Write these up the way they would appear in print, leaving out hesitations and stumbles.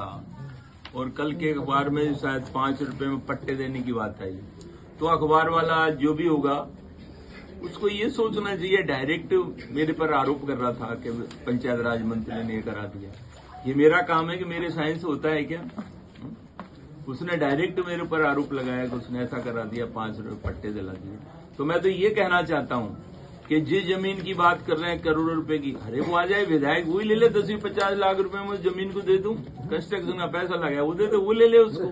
था और कल के अखबार में शायद 5 रुपए में पट्टे देने की बात आई, तो अखबार वाला जो भी होगा उसको ये सोचना चाहिए, डायरेक्ट मेरे पर आरोप कर रहा था कि पंचायत राज मंत्री ने ये करा दिया। ये मेरा काम है कि मेरे साइंस होता है क्या? उसने डायरेक्ट मेरे ऊपर आरोप लगाया कि उसने ऐसा करा दिया, 5 रुपए पट्टे दिला दिए। तो मैं तो ये कहना चाहता हूँ कि जिस जमीन की बात कर रहे हैं करोड़ों रुपए की, अरे वो आ जाए विधायक वही ले ले, 10-50 लाख रुपए में जमीन को दे दूं, कंस्ट्रक्शन का पैसा लगा वो दे दे, वो ले ले उसको।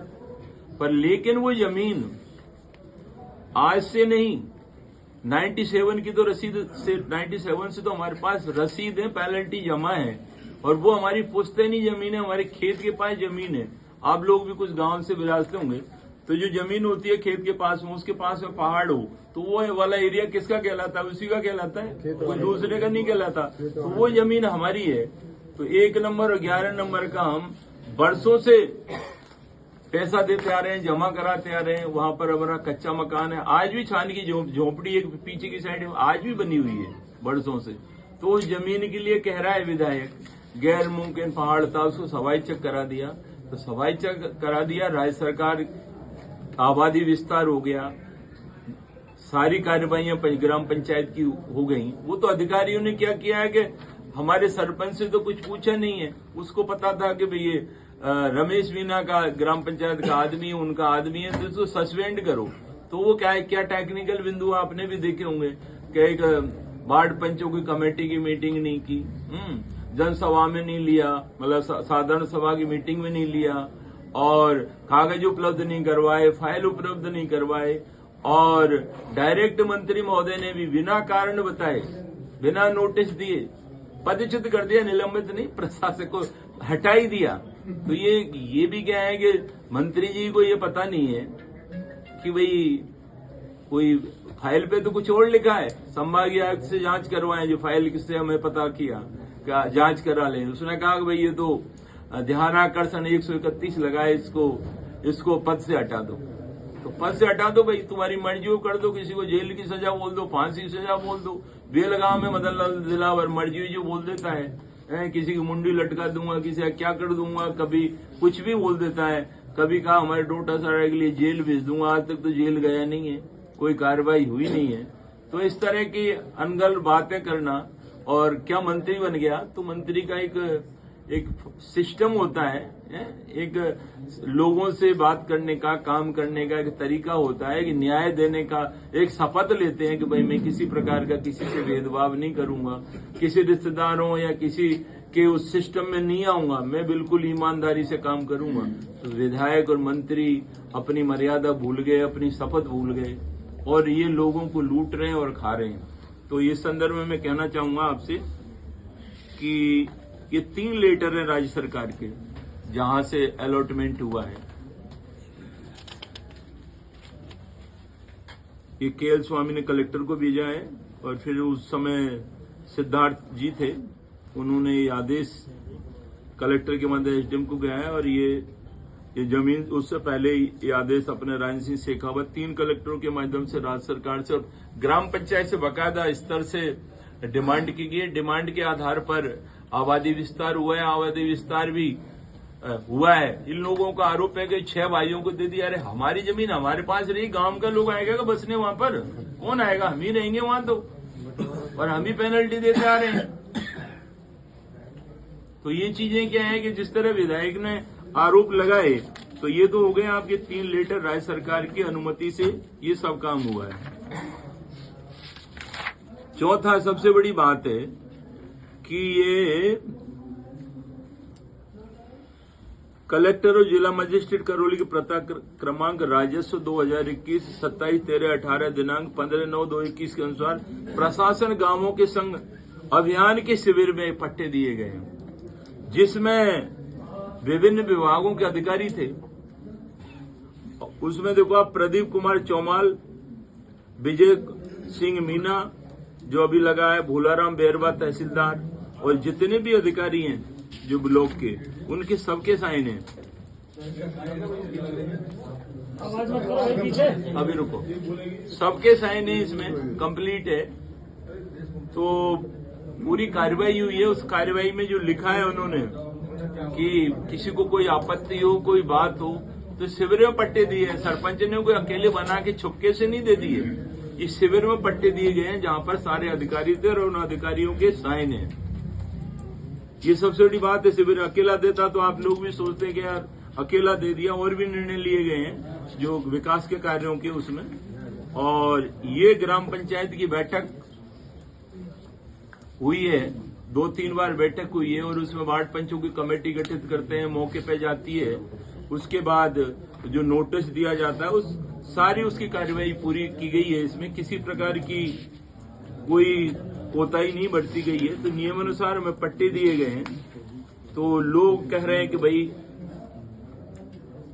पर लेकिन वो जमीन आज से नहीं, 97 की तो रसीद से, 97 से तो हमारे पास रसीद है, पेनल्टी जमा है, और वो हमारी पुश्तैनी जमीन है, हमारे खेत के पास जमीन है। आप लोग भी कुछ गांव से विरासते होंगे, तो जो जमीन होती है खेत के पास में, उसके पास में पहाड़ हो, तो वो वाला एरिया किसका कहलाता है? उसी का कहलाता है, कोई दूसरे का नहीं कहलाता। तो वो जमीन हमारी है। तो 1 नंबर और 11 नंबर का हम बरसों से पैसा देते आ रहे हैं, जमा कराते आ रहे हैं। वहां पर हमारा कच्चा मकान है, आज भी छान की झोपड़ी एक पीछे की साइड आज भी बनी हुई है बरसों से। तो उस जमीन के लिए कह रहा है विधायक गैर मुमकिन पहाड़ था, उसको सवाई चक करा दिया। तो सवाई चक करा दिया, राज्य सरकार आबादी विस्तार हो गया, सारी कार्यवाहियां ग्राम पंचायत की हो गई। वो तो अधिकारियों ने क्या किया है कि हमारे सरपंच से तो कुछ पूछा नहीं है, उसको पता था कि भाई ये रमेश मीना का ग्राम पंचायत का आदमी है, उनका आदमी है, तो इसको सस्पेंड करो। तो वो क्या टेक्निकल बिंदु आपने भी देखे होंगे कि एक वार्ड पंचों की कमेटी की मीटिंग नहीं की, जनसभा में नहीं लिया, मतलब साधारण सभा की मीटिंग में नहीं लिया, और कागज उपलब्ध नहीं करवाए, फाइल उपलब्ध नहीं करवाए, और डायरेक्ट मंत्री महोदय ने भी बिना कारण बताए, बिना नोटिस दिए पदच्युत कर दिया, निलंबित नहीं, प्रशासक को हटा ही दिया। तो ये भी क्या है कि मंत्री जी को ये पता नहीं है कि भाई कोई फाइल पे तो कुछ और लिखा है, संभागीय आयुक्त से जांच करवाएं, जो फाइल किससे हमें पता किया, क्या जांच करा लें। उसने कहा कि भाई ये तो ध्यानाकर्षण 131 लगाए, इसको पद से हटा दो। तो पद से हटा दो भाई, तुम्हारी मर्जी हो कर दो, किसी को जेल की सजा बोल दो, फांसी की सजा बोल दो। बेलगांव में मदन लाल दिलावर मर्जी जो बोल देता है, किसी की मुंडी लटका दूंगा, किसी का क्या कर दूंगा, कभी कुछ भी बोल देता है। कभी कहा हमारे डोटा सारा के लिए जेल भेज दूंगा, आज तक तो जेल गया नहीं है, कोई कार्रवाई हुई नहीं है। तो इस तरह की अनगल बातें करना, और क्या मंत्री बन गया? तो मंत्री का एक सिस्टम होता है, एक लोगों से बात करने का, काम करने का एक तरीका होता है, कि न्याय देने का एक शपथ लेते हैं कि भाई मैं किसी प्रकार का किसी से भेदभाव नहीं करूंगा, किसी रिश्तेदारों या किसी के उस सिस्टम में नहीं आऊंगा, मैं बिल्कुल ईमानदारी से काम करूंगा। तो विधायक और मंत्री अपनी मर्यादा भूल गए, अपनी शपथ भूल गए, और ये लोगों को लूट रहे हैं और खा रहे हैं। तो इस संदर्भ में मैं कहना चाहूंगा आपसे कि ये 3 लेटर हैं राज्य सरकार के, जहां से अलॉटमेंट हुआ है। ये केएल स्वामी ने कलेक्टर को भेजा है, और फिर उस समय सिद्धार्थ जी थे, उन्होंने ये आदेश कलेक्टर के माध्यम एसडीएम को गया है। और ये जमीन उससे पहले ये आदेश अपने राजन सिंह शेखावत 3 कलेक्टरों के माध्यम से राज्य सरकार से और ग्राम पंचायत से बाकायदा स्तर से डिमांड की गई। डिमांड के आधार पर आबादी विस्तार हुआ है, आबादी विस्तार भी हुआ है। इन लोगों का आरोप है कि 6 भाइयों को दे दिया। अरे हमारी जमीन हमारे पास रही, गांव का लोग आएगा बसने वहां पर? कौन आएगा? हम ही रहेंगे वहां तो, और हम ही पेनल्टी देते आ रहे हैं। तो ये चीजें क्या है कि जिस तरह विधायक ने आरोप लगाए, तो ये तो हो गए आपके 3 लेटर, राज्य सरकार की अनुमति से ये सब काम हुआ है। चौथा सबसे बड़ी बात है कि ये कलेक्टर और जिला मजिस्ट्रेट करौली के प्रता क्रमांक राजस्व 2021 27/13/18 दिनांक 15/9/2021 के अनुसार प्रशासन गांवों के संग अभियान के शिविर में पट्टे दिए गए हैं, जिसमें विभिन्न विभागों के अधिकारी थे। उसमें देखो आप, प्रदीप कुमार चौमाल, विजय सिंह मीना जो अभी लगा है, भोलाराम बेरवा तहसीलदार, और जितने भी अधिकारी हैं जो ब्लॉक के, उनके सबके साइन हैं। अभी रुको, सबके साइन है, इसमें कंप्लीट है। तो पूरी कार्रवाई हुई है। उस कार्रवाई में जो लिखा है उन्होंने कि किसी को कोई आपत्ति हो, कोई बात हो तो शिविर में पट्टे दिए। सरपंच ने कोई अकेले बना के छुपके से नहीं दे दिए, इस शिविर में पट्टे दिए गए हैं जहां पर सारे अधिकारी थे और उन अधिकारियों के साइन हैं। ये सबसे बड़ी बात है। शिविर अकेला देता तो आप लोग भी सोचते कि यार अकेला दे दिया। और भी निर्णय लिए गए हैं जो विकास के कार्यों के उसमें। और ये ग्राम पंचायत की बैठक हुई है, 2-3 बार बैठक हुई है और उसमें वार्ड पंचों की कमेटी गठित करते हैं, मौके पे जाती है। उसके बाद जो नोटिस दिया जाता है उस सारी उसकी कार्यवाही पूरी की गई है। इसमें किसी प्रकार की कोई कोताही नहीं बरती गई है। तो नियमानुसार हमें पट्टे दिए गए हैं। तो लोग कह रहे हैं कि भाई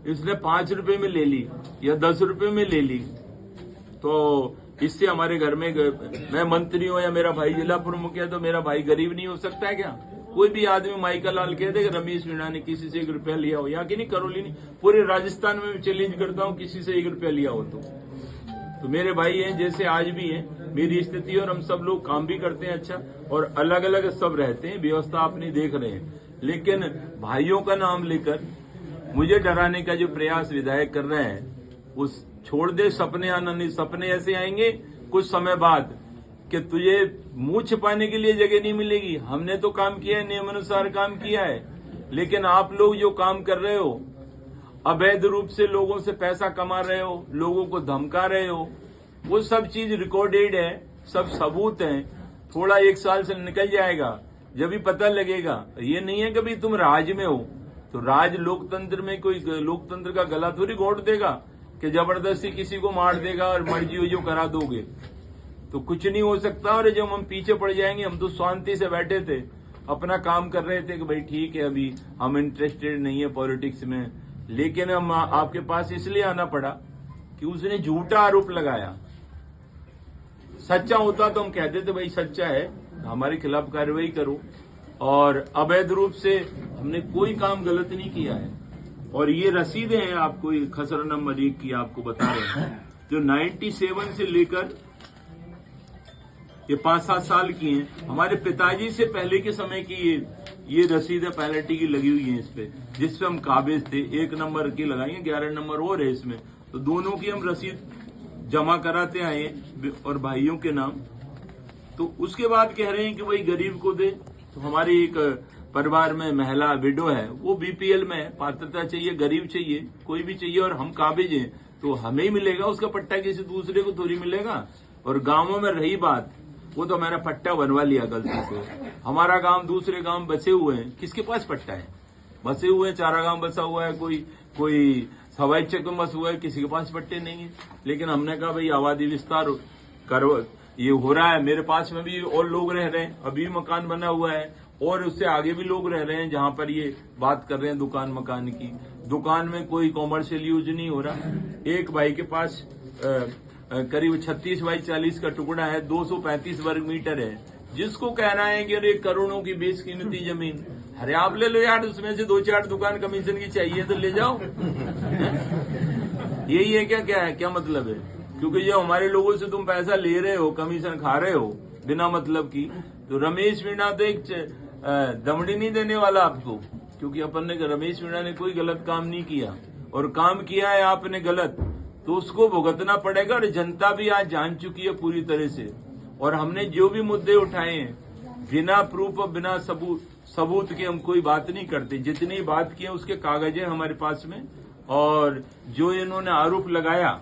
इसने 5 रुपए में ले ली या 10 रुपए में ले ली तो इससे हमारे घर में मैं मंत्री हूं या मेरा भाई जिला प्रमुख है तो मेरा भाई गरीब नहीं हो सकता है क्या? कोई भी आदमी माइका लाल कह दे कि रमेश मीणा ने किसी से 1 रुपया लिया हो, यहाँ की नहीं करौली नहीं पूरे राजस्थान में चैलेंज करता हूँ किसी से 1 रुपया लिया हो तो मेरे भाई हैं जैसे आज भी हैं मेरी स्थिति। और हम सब लोग काम भी करते हैं अच्छा और अलग अलग सब रहते हैं, व्यवस्था अपनी देख रहे हैं। लेकिन भाइयों का नाम लेकर मुझे डराने का जो प्रयास विधायक कर रहे हैं उस छोड़ दे। सपने आना नहीं, सपने ऐसे आएंगे कुछ समय बाद कि तुझे मुंह छिपाने के लिए जगह नहीं मिलेगी। हमने तो काम किया है, नियमानुसार काम किया है, लेकिन आप लोग जो काम कर रहे हो, अवैध रूप से लोगों से पैसा कमा रहे हो, लोगों को धमका रहे हो, वो सब चीज रिकॉर्डेड है, सब सबूत हैं। थोड़ा 1 साल से निकल जाएगा जब भी पता लगेगा। ये नहीं है कि भाई तुम राज में हो तो राज लोकतंत्र में कोई लोकतंत्र का गला थोड़ी घोट देगा कि जबरदस्ती किसी को मार देगा और मर्जी हो जो करा दोगे तो कुछ नहीं हो सकता। और जब हम पीछे पड़ जाएंगे, हम तो शांति से बैठे थे, अपना काम कर रहे थे कि भाई ठीक है अभी हम इंटरेस्टेड नहीं है पॉलिटिक्स में, लेकिन हम आपके पास इसलिए आना पड़ा कि उसने झूठा आरोप लगाया। सच्चा होता तो हम कहते थे भाई सच्चा है, हमारे खिलाफ कार्रवाई करो। और अवैध रूप से हमने कोई काम गलत नहीं किया है। और ये रसीदें हैं आपको, खसरा नंबर 1 की आपको बता रहे हैं जो 97 से लेकर ये 5-7 साल की हैं। हमारे पिताजी से पहले के समय की ये रसीदें पेनल्टी की लगी हुई हैं इस पे, जिसपे हम काबिज थे। 1 नंबर की लगाई है, 11 नंबर और है इसमें। तो दोनों की हम रसीद जमा कराते आए और भाइयों के नाम। तो उसके बाद कह रहे हैं कि भाई गरीब को दे। तो हमारे एक परिवार में महिला विडो है, वो बीपीएल में है, पात्रता चाहिए, गरीब चाहिए, कोई भी चाहिए और हम काबिज हैं तो हमें ही मिलेगा उसका पट्टा, किसी दूसरे को थोड़ी मिलेगा। और गांवों में रही बात, वो तो हमारा पट्टा बनवा लिया गलती से। हमारा गांव दूसरे गांव बसे हुए हैं, किसके पास पट्टा है? बसे हुए हैं, चारा गांव बसा हुआ है, कोई हवाई चक्र में बस हुआ है, किसी के पास पट्टे नहीं है। लेकिन हमने कहा भाई आबादी विस्तार करो, ये हो रहा है। मेरे पास में भी और लोग रह रहे हैं, अभी मकान बना हुआ है और उससे आगे भी लोग रह रहे हैं जहां पर ये बात कर रहे हैं दुकान मकान की। दुकान में कोई कॉमर्शियल यूज नहीं हो रहा। एक भाई के पास करीब 36 बाई 40 का टुकड़ा है, 235 वर्ग मीटर है, जिसको कहना है कि अरे करोड़ों की बेशकीमती जमीन। अरे आप ले लो यार, उसमें से 2-4 दुकान कमीशन की चाहिए तो ले जाओ। यही है क्या मतलब है? क्योंकि जो हमारे लोगों से तुम पैसा ले रहे हो, कमीशन खा रहे हो बिना मतलब की, तो रमेश मीणा तो एक दमड़ी नहीं देने वाला आपको, क्योंकि अपन ने रमेश मीणा ने कोई गलत काम नहीं किया और काम किया है आपने गलत तो उसको भुगतना पड़ेगा। और जनता भी आज जान चुकी है पूरी तरह से। और हमने जो भी मुद्दे उठाए हैं बिना प्रूफ और बिना सबूत के हम कोई बात नहीं करते। जितनी बात की है उसके कागज है हमारे पास में। और जो इन्होंने आरोप लगाया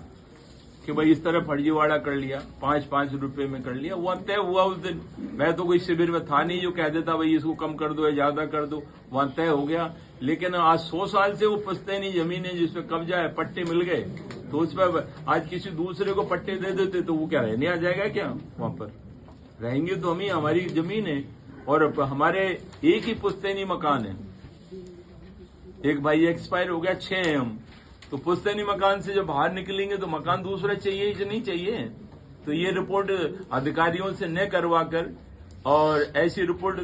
कि भाई इस तरह फर्जीवाड़ा कर लिया, 5-5 रुपए में कर लिया, वो तय हुआ उस दिन। मैं तो कोई शिविर में था नहीं जो कह देता भाई इसको कम कर दो या ज्यादा कर दो, वहां तय हो गया। लेकिन आज 100 साल से वो पुश्तैनी जमीन है जिसपे कब्जा है, पट्टे मिल गए तो उस पर आज किसी दूसरे को पट्टे दे देते तो वो क्या रहने आ जाएगा क्या? वहां पर रहेंगे तो हम ही, हमारी जमीन है और हमारे एक ही पुश्तैनी मकान है। एक भाई एक्सपायर हो गया, 6 हैं हम, तो पुश्तैनी मकान से जब बाहर निकलेंगे तो मकान दूसरा चाहिए ही नहीं चाहिए। तो ये रिपोर्ट अधिकारियों से न करवा कर और ऐसी रिपोर्ट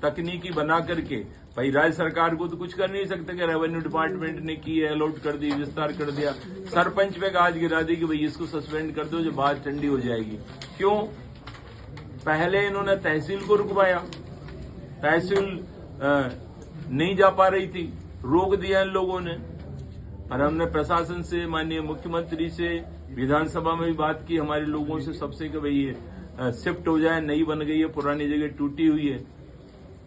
तकनीकी बना करके, भाई राज्य सरकार को तो कुछ कर नहीं सकते कि रेवेन्यू डिपार्टमेंट ने की है, अलॉट कर दी, विस्तार कर दिया, सरपंच पे गाज गिरा दी कि भाई इसको सस्पेंड कर दो, जो बात ठंडी हो जाएगी। क्यों? पहले इन्होंने तहसील को रुकवाया, तहसील नहीं जा पा रही थी, रोक दिया इन लोगों ने। और हमने प्रशासन से, माननीय मुख्यमंत्री से, विधानसभा में भी बात की हमारे लोगों से सबसे कि भाई ये शिफ्ट हो जाए, नई बन गई है, पुरानी जगह टूटी हुई है।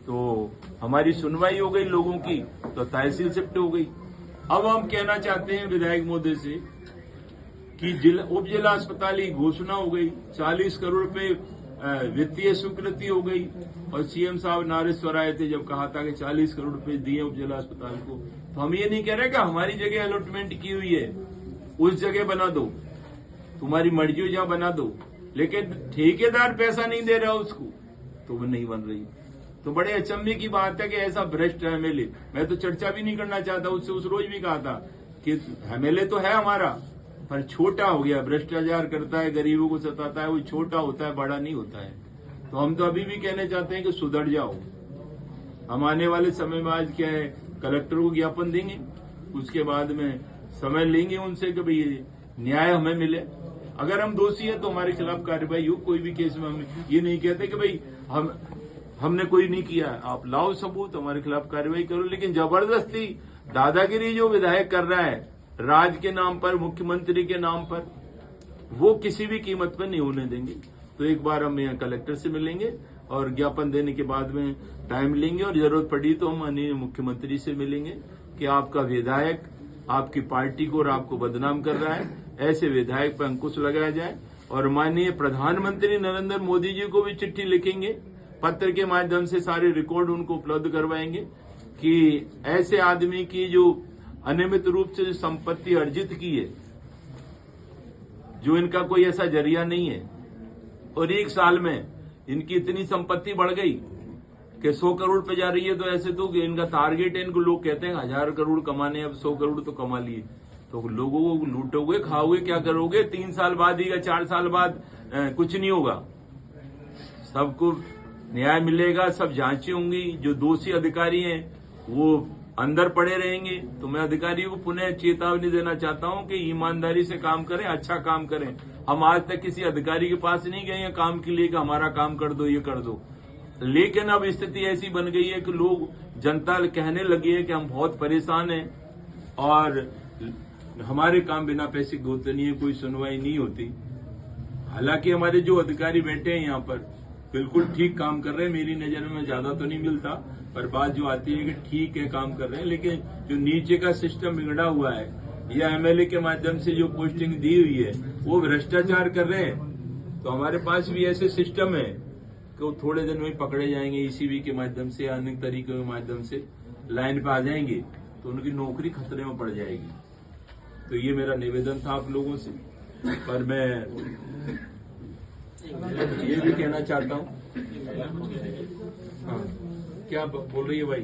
तो हमारी सुनवाई हो गई लोगों की, तो तहसील शिफ्ट हो गई। अब हम कहना चाहते हैं विधायक महोदय से कि उप जिला अस्पताल की घोषणा हो गई, 40 करोड़ रुपए वित्तीय स्वीकृति हो गई, और सीएम साहब नारेश्वर आए थे जब कहा था कि 40 करोड़ रुपए दिए उप जिला अस्पताल को। तो हम ये नहीं कह रहे कि हमारी जगह अलॉटमेंट की हुई है, उस जगह बना दो, तुम्हारी मर्जी हो जहां बना दो, लेकिन ठेकेदार पैसा नहीं दे रहा उसको, तो वो नहीं बन रही। तो बड़े अचंभे की बात है कि ऐसा भ्रष्ट एमएलए, मैं तो चर्चा भी नहीं करना चाहता उससे, उस रोज भी कहा था कि एमएलए तो है हमारा, पर छोटा हो गया, भ्रष्टाचार करता है, गरीबों को सताता है, वो छोटा होता है, बड़ा नहीं होता है। तो हम तो अभी भी कहने चाहते हैं कि सुधर जाओ। हम आने वाले समय में आज क्या है, कलेक्टर को ज्ञापन देंगे, उसके बाद में समय लेंगे उनसे कि भाई न्याय हमें मिले। अगर हम दोषी हैं तो हमारे खिलाफ कार्रवाई हो। कोई भी केस में हम ये नहीं कहते कि भाई हमने कोई नहीं किया, आप लाओ सबूत, हमारे खिलाफ कार्रवाई करो। लेकिन जबरदस्ती दादागिरी जो विधायक कर रहा है राज के नाम पर, मुख्यमंत्री के नाम पर, वो किसी भी कीमत पर नहीं होने देंगे। तो एक बार हम यहाँ कलेक्टर से मिलेंगे और ज्ञापन देने के बाद में टाइम लेंगे, और जरूरत पड़ी तो हम माननीय मुख्यमंत्री से मिलेंगे कि आपका विधायक आपकी पार्टी को और आपको बदनाम कर रहा है, ऐसे विधायक पर अंकुश लगाया जाए। और माननीय प्रधानमंत्री नरेंद्र मोदी जी को भी चिट्ठी लिखेंगे, पत्र के माध्यम से सारे रिकॉर्ड उनको उपलब्ध करवाएंगे कि ऐसे आदमी की जो अनियमित रूप से संपत्ति अर्जित की है, जो इनका कोई ऐसा जरिया नहीं है, और एक साल में इनकी इतनी संपत्ति बढ़ गई कि 100 करोड़ पे जा रही है। तो ऐसे तो इनका टारगेट है, इनको लोग कहते हैं 1000 करोड़ कमाने, अब 100 करोड़ तो कमा लिए। तो लोगों को लूटोगे, खाओगे, क्या करोगे? 3 साल बाद ही या 4 साल बाद कुछ नहीं होगा, सबको न्याय मिलेगा, सब जांचें होंगी। जो दोषी अधिकारी हैं वो अंदर पड़े रहेंगे। तो मैं अधिकारियों को पुनः चेतावनी देना चाहता हूं कि ईमानदारी से काम करें, अच्छा काम करें। हम आज तक किसी अधिकारी के पास नहीं गए हैं काम के लिए कि हमारा काम कर दो, ये कर दो। लेकिन अब स्थिति ऐसी बन गई है कि लोग, जनता कहने लगी है कि हम बहुत परेशान हैं और हमारे काम बिना पैसे के होते नहीं है, कोई सुनवाई नहीं होती। हालांकि हमारे जो अधिकारी बैठे हैं यहाँ पर बिल्कुल ठीक काम कर रहे हैं, मेरी नजर में ज्यादा तो नहीं मिलता, पर बात जो आती है कि ठीक है काम कर रहे हैं। लेकिन जो नीचे का सिस्टम बिगड़ा हुआ है, या एमएलए के माध्यम से जो पोस्टिंग दी हुई है, वो भ्रष्टाचार कर रहे हैं। तो हमारे पास भी ऐसे सिस्टम है कि वो थोड़े दिन में पकड़े जाएंगे, ईसीबी के माध्यम से या अन्य तरीकों के माध्यम से लाइन पे आ जाएंगे, तो उनकी नौकरी खतरे में पड़ जाएगी। तो ये मेरा निवेदन था आप लोगों से। पर मैं ये भी कहना चाहता हूँ, हाँ, क्या बोल रही है भाई?